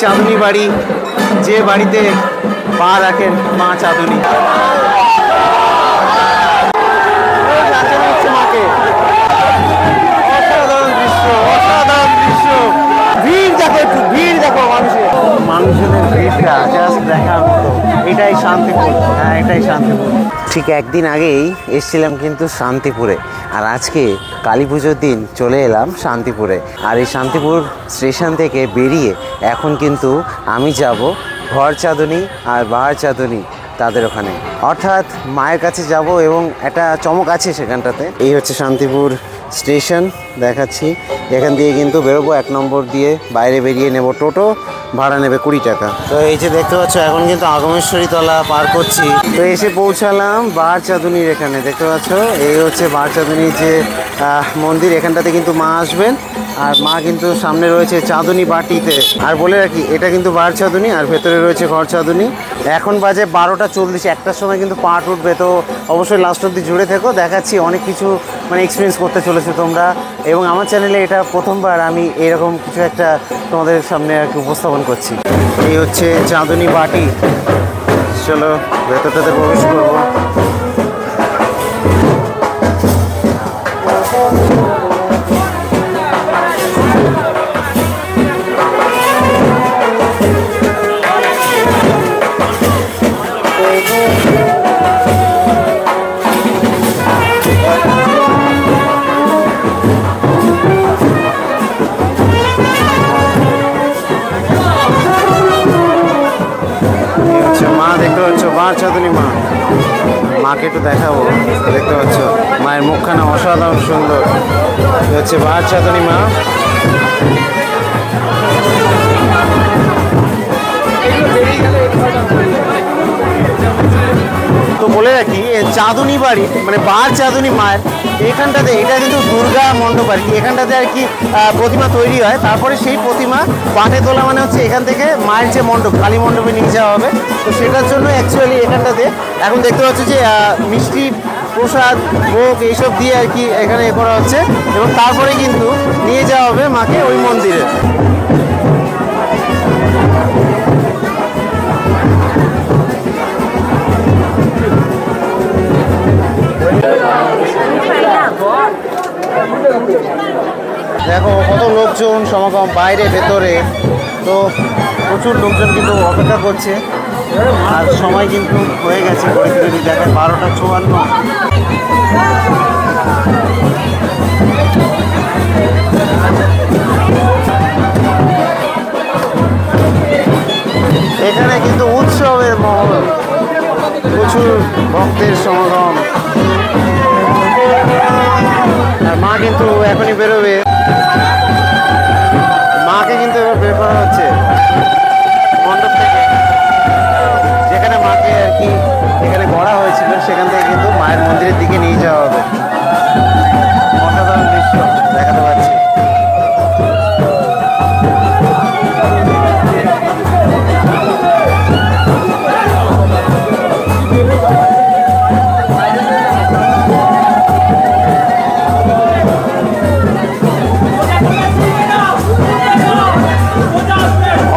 চাঁদনী বাড়ি, যে বাড়িতে পা রাখেন মা চাঁদনী। মাকে অসাধারণ দৃশ্য, অসাধারণ দৃশ্য। ভিড় দেখো, একটু ভিড় দেখো, মানুষের ভিড়টা জাস্ট দেখার মতো। এটাই শান্তিপুর, হ্যাঁ এটাই শান্তিপুর। ঠিক একদিন আগেই এসেছিলাম কিন্তু শান্তিপুরে, আর আজকে কালী পুজোর দিন চলে এলাম শান্তিপুরে। আর এই শান্তিপুর স্টেশন থেকে বেরিয়ে এখন কিন্তু আমি যাব ঘর চাঁদনী আর বাহার চাঁদনী তাদের ওখানে, অর্থাৎ মায়ের কাছে যাব। এবং একটা চমক আছে সেখানটাতে। এই হচ্ছে শান্তিপুর স্টেশন, দেখাচ্ছি। এখান দিয়ে কিন্তু বেরোবো, 1 নম্বর দিয়ে বাইরে বেরিয়ে নেব টোটো, ভাড়া নেবে 20 টাকা। তো এই যে দেখতে পাচ্ছ এখন কিন্তু আগমেশ্বরী তলা পার করছি। তো এসে পৌঁছালাম বাহার চাঁদনীর এখানে, দেখতে পাচ্ছ এই হচ্ছে বাহার চাঁদনীর যে মন্দির। এখানটাতে কিন্তু মা আসবেন, আর মা কিন্তু সামনে রয়েছে চাঁদনী বাটিতে। আর বলে রাখি এটা কিন্তু বাহার চাঁদনী, আর ভেতরে রয়েছে ঘর চাঁদনী। এখন বাজে 12টা 40, একটার সময় কিন্তু পাট উঠবে। তো অবশ্যই লাস্ট অব্দি জুড়ে থেকো, দেখাচ্ছি অনেক কিছু মানে এক্সপিরিয়েন্স করতে চলেছো তোমরা। এবং আমার চ্যানেলে এটা প্রথমবার আমি এরকম কিছু একটা তোমাদের সামনে আর কি উপস্থাপন করছি। এই হচ্ছে চাঁদনী বাটি। চলো ভেতরটাতে প্রবেশ করবো। বাহার চাঁদনী মা, মাকে একটু দেখাবো। দেখতে পাচ্ছ মায়ের মুখখানা অসাধারণ সুন্দর। হচ্ছে বাহার চাঁদনী মা। তো বলে রাখি চাঁদনী বাড়ি মানে বাহার চাঁদনী মায়ের এখানটাতে, এটা কিন্তু দুর্গা মণ্ডপ আর কি। এখানটাতে আর কি প্রতিমা তৈরি হয়, তারপরে সেই প্রতিমা পাটে তোলা মানে হচ্ছে এখান থেকে মায়ের যে মণ্ডপ কালী মণ্ডপে নিয়ে যাওয়া হবে। তো সেটার জন্য অ্যাকচুয়ালি এখানটাতে এখন দেখতে পাচ্ছি যে মিষ্টি প্রসাদ ভোগ এইসব দিয়ে আর কি এখানে এ করা হচ্ছে, এবং তারপরে কিন্তু নিয়ে যাওয়া হবে মাকে ওই মন্দিরে। দেখো কত লোকজন সমাগম বাইরে ভেতরে, তো প্রচুর লোকজন কিন্তু অপেক্ষা করছে। আর সময় কিন্তু হয়ে গেছে, ঘড়িতে যদি দেখে 12টা 54। এখানে কিন্তু উৎসবের মহল, প্রচুর ভক্তের সমাগম। আর মা কিন্তু এখনই বেরোবে, মাকে কিন্তু এবার বের করা হচ্ছে মণ্ডপ থেকে, যেখানে মাকে আর কি এখানে গড়া হয়েছিল সেখান থেকে কিন্তু মায়ের মন্দিরের দিকে নিয়ে যাওয়া হবে। অসাধারণ দৃশ্য দেখাতে পাচ্ছি।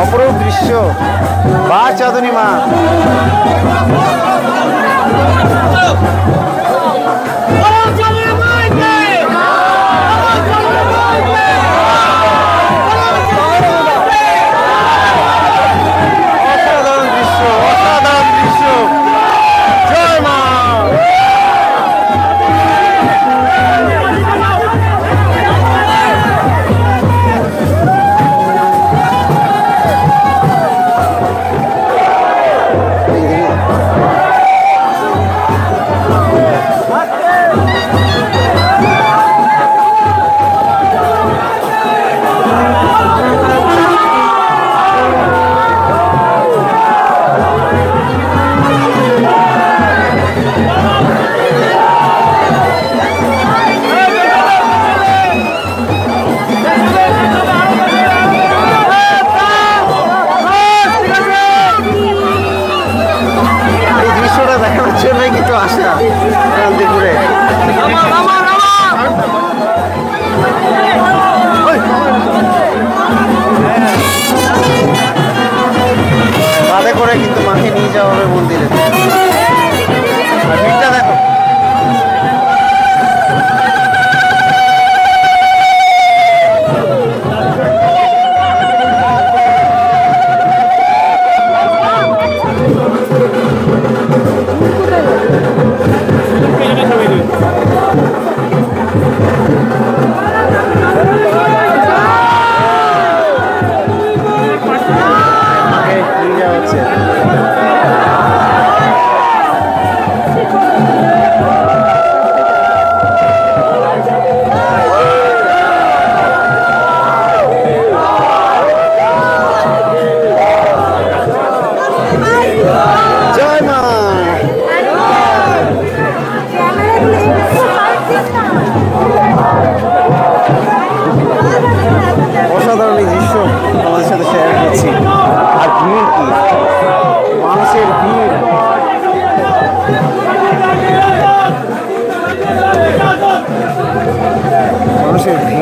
অপরূপ দৃশ্য, বাহার চাঁদনী মা। অসাধারণ দৃশ্য, অসাধারণ দৃশ্য। জয় মা।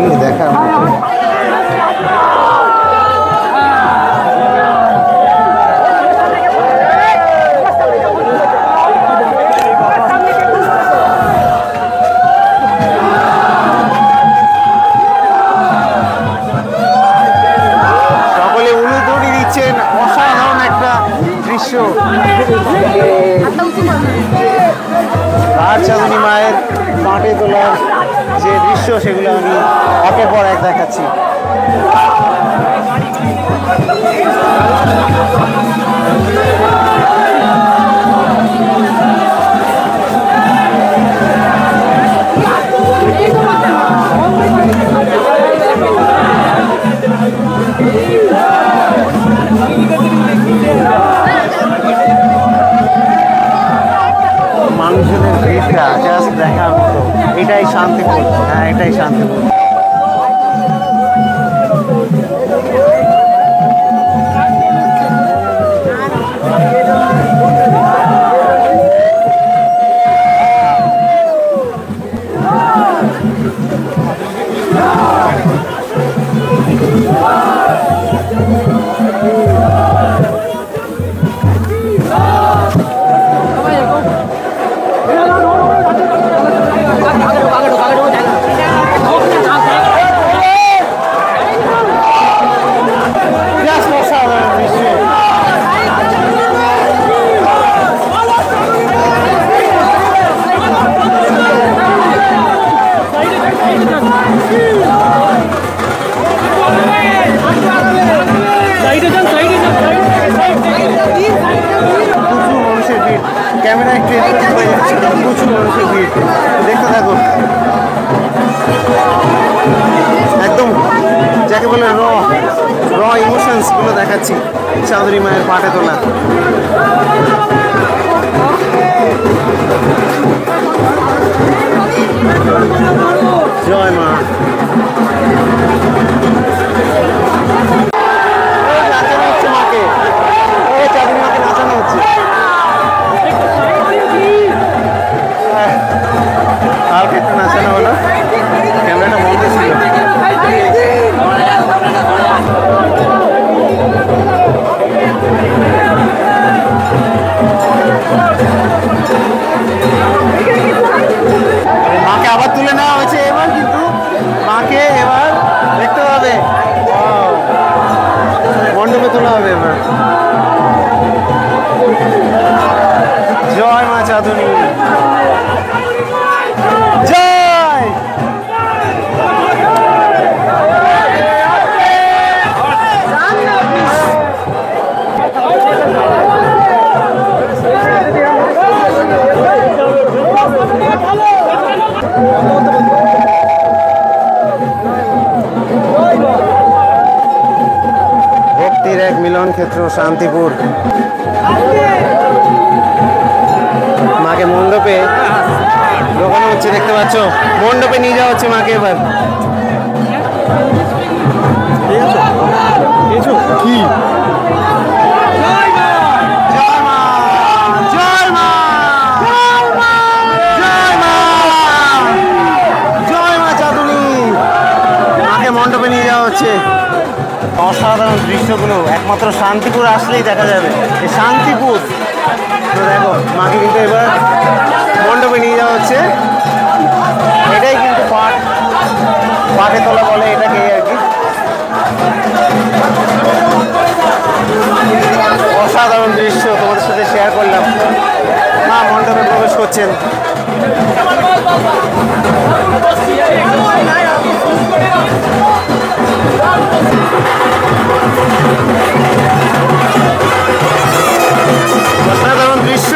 ভিড় দেখার মতো। অসাধারণ একটা দৃশ্য। রাজচাঁদনী মায়ের মাঠে তোলার যে দৃশ্য সেগুলো আমি একের পর এক দেখাচ্ছি। মানুষজনের ভিড়টা জাস্ট দেখার মতো। এটাই শান্তিপুর। হ্যাঁ, এটাই শান্তিপুর। ক্যামেরা একটু প্রচুর মানুষের ভিড়, দেখতে থাকুন। একদম যাকে বলে র ইমোশনস গুলো দেখাচ্ছি চাঁদনী মায়ের পাটে তোলা। জয় মা। নাচানো হচ্ছে মাকে, চাঁদনী মাকে নাচানো হচ্ছে। হালকা একটু নাচানো হলো, ক্যামেরাটা বন্ধ ছিল। মাকে আবার তুলে নেওয়া হয়েছে এবার, কিন্তু মাকে এবার দেখতে হবে, মণ্ডপে তোলা হবে এবার। জয় মা চাঁদনী জয়। ভক্তির এক মিলন ক্ষেত্র শান্তিপুর। মাকে মণ্ডপে ঢোকানো হচ্ছে, দেখতে পাচ্ছ, মণ্ডপে নিয়ে যাওয়া হচ্ছে মাকে এবার। কি মণ্ডপে নিয়ে যাওয়া হচ্ছে। অসাধারণ দৃশ্যগুলো একমাত্র শান্তিপুর আসলেই দেখা যাবে। এই শান্তিপুর তো দেখো, মাকে কিন্তু এবার মণ্ডপে নিয়ে যাওয়া হচ্ছে। এটাই কিন্তু পাটে তোলা বলে এটাকে আর কি। অসাধারণ দৃশ্য তোমাদের সাথে শেয়ার করলাম। মা মণ্ডপে প্রবেশ করছেন। অসাধারণ দৃশ্য।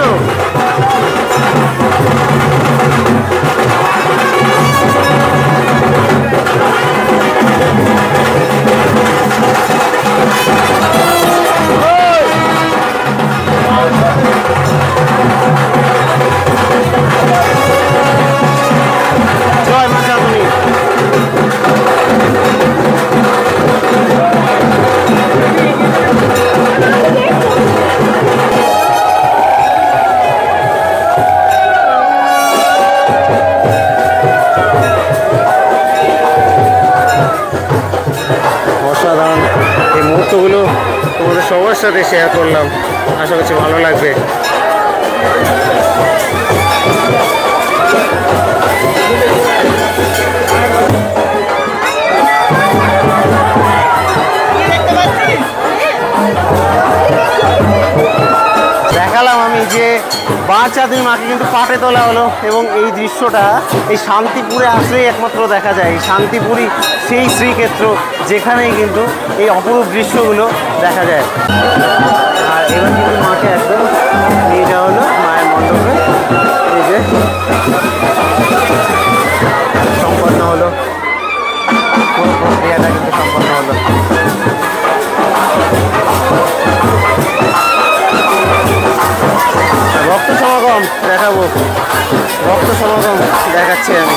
সবার সাথে শেয়ার করলাম। আশা করছি ভালো লাগবে। দেখালাম আমি যে বাঁশ চাঁদনী মাকে কিন্তু পাটে তোলা হলো, এবং এই দৃশ্যটা এই শান্তিপুরে আসলেই একমাত্র দেখা যায়। এই শান্তিপুরই সেই শ্রীক্ষেত্র যেখানেই কিন্তু এই অপরূপ দৃশ্যগুলো দেখা যায়। আর এবার কিন্তু মাকে একদম নিয়ে যাওয়া হলো মায়ের মণ্ডপে। এই যে সম্পন্ন হলো, পুরো প্রক্রিয়াটা কিন্তু সম্পন্ন হলো। ভক্ত সমাগম দেখাবো, ভক্ত সমাগম দেখাচ্ছি আমি।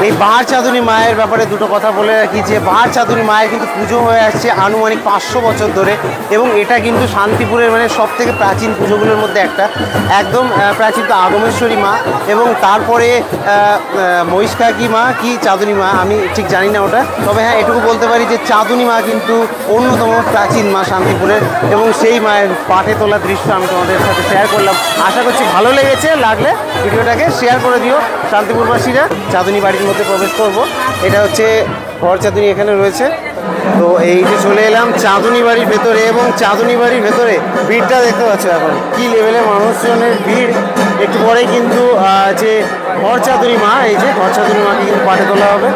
এই বাহার চাঁদনী মায়ের ব্যাপারে দুটো কথা বলে রাখি যে বাহার চাঁদনী মায়ের কিন্তু পুজো হয়ে আসছে আনুমানিক 500 বছর ধরে, এবং এটা কিন্তু শান্তিপুরের মানে সব থেকে প্রাচীন পুজোগুলোর মধ্যে একটা। একদম প্রাচীন তো আগমেশ্বরী মা, এবং তারপরে মহিষকাকি মা কি চাঁদনী মা আমি ঠিক জানি না ওটা, তবে হ্যাঁ এটুকু বলতে পারি যে চাঁদনী মা কিন্তু অন্যতম প্রাচীন মা শান্তিপুরের, এবং সেই মায়ের পাটে তোলা দৃশ্য আমি তোমাদের সাথে শেয়ার করলাম। আশা করছি ভালো লেগেছে, লাগলে ভিডিওটাকে শেয়ার করে দিও। শান্তিপুরবাসীরা চাঁদনী বাড়ির মধ্যে প্রবেশ করব। এটা হচ্ছে ঘর চাঁদনী এখানে রয়েছে। তো এই যে চলে এলাম চাঁদনী বাড়ির ভেতরে, এবং চাঁদনী বাড়ির ভেতরে ভিড়টা দেখতে পাচ্ছ এখন কি লেভেলে মানুষজনের ভিড়। একটু পরেই কিন্তু যে ঘর চাঁদনী মা, এই যে ঘর চাঁদনী মাকে কিন্তু পাটে তোলা হবে।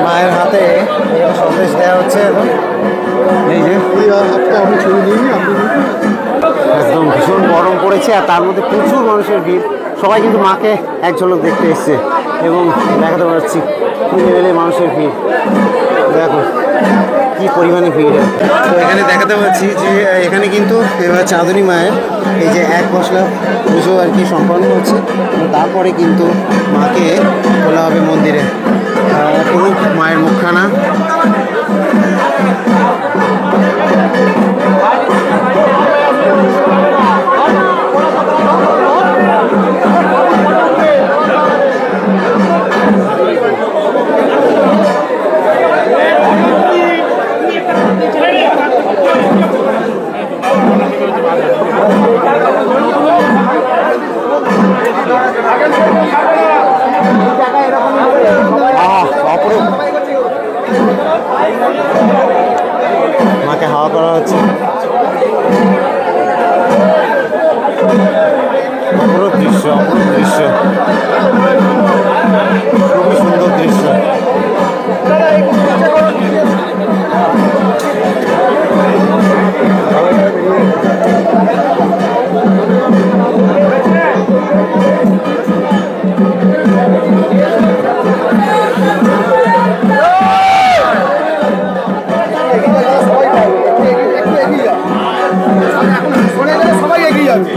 মায়ের হাতে সন্দেশ দেওয়া হচ্ছে এখন। এই যে একদম ভীষণ গরম পড়েছে, আর তার মধ্যে প্রচুর মানুষের ভিড়। সবাই কিন্তু মাকে এক ঝলক দেখতে এসছে, এবং দেখাতে পারছি কি লেভেলে মানুষের ভিড়। দেখো কি পরিমাণে ভিড়। তো এখানে দেখাতে পাচ্ছি যে এখানে কিন্তু এবার চাঁদনী মায়ের এই যে এক পশলা পুজো আর কি সম্পন্ন হচ্ছে, তারপরে কিন্তু মাকে তোলা হবে মন্দিরে। পুরো মায়ের মুখখানা। মাকে হাওয়া করা হচ্ছে। অপরূপ দৃশ্য, অপরূপ দৃশ্য, খুবই সুন্দর দৃশ্য। সবাই এগিয়ে যাবে।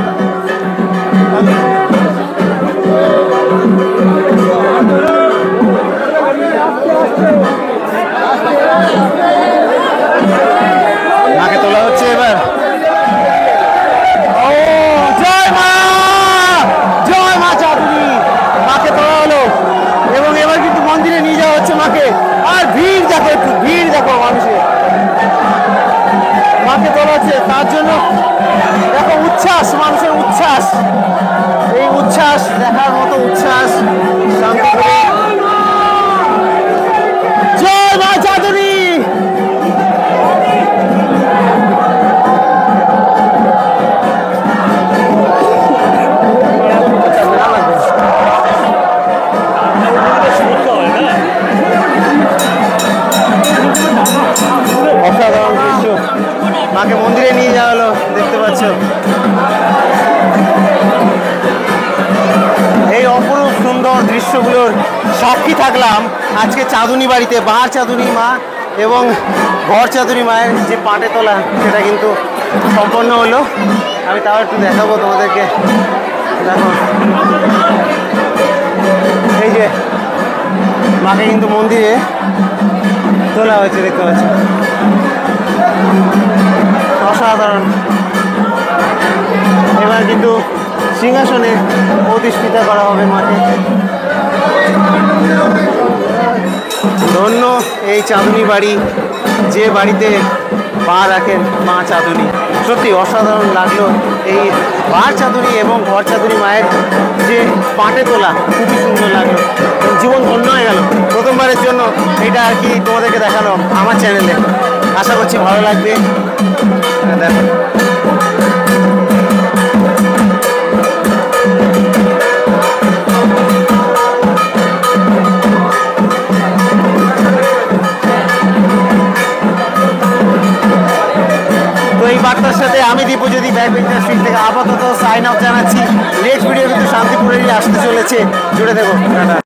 উচ্ছ্বাস, এই উচ্ছ্বাস দেখার মতো উচ্ছ্বাস শান্তিপুরে। জয় মা চাঁদনী। অসাধারণ দৃশ্য, মাকে মন্দিরে নিয়ে যাওয়া হলো, দেখতে পাচ্ছ। এই অপরূপ সুন্দর দৃশ্যগুলোর সাক্ষী থাকলাম আজকে চাঁদনী বাড়িতে। বাহার চাঁদনী মা এবং ঘর চাঁদনী মায়ের যে পাটে তোলা, সেটা কিন্তু সম্পন্ন হলো। আমি তাও একটু দেখাবো তোমাদেরকে। দেখো, এই যে মাকে কিন্তু মন্দিরে তোলা হয়েছে, দেখতে পাচ্ছ। অসাধারণ। এবার কিন্তু সিংহাসনে প্রতিষ্ঠিত করা হবে মাকে। ধন্য এই চাঁদনী বাড়ি, যে বাড়িতে পা রাখেন মা চাঁদনী। সত্যি অসাধারণ লাগলো এই বাহার চাঁদনী এবং ঘর চাঁদনী মায়ের যে পাটে তোলা, খুবই সুন্দর লাগলো। জীবন ধন্য হয়ে গেল। প্রথমবারের জন্য এটা আর কি তোমাদেরকে দেখালো আমার চ্যানেলে। আশা করছি ভালো লাগবে। দেখো, এই বার্তার সাথে আমি দীপজ্যোতি ব্যাকবেঞ্চার স্ট্রিট থেকে আপাতত সাইন আপ জানাচ্ছি। নেক্সট ভিডিও কিন্তু শান্তিপুরেরই আসতে চলেছে, জুড়ে দেবো।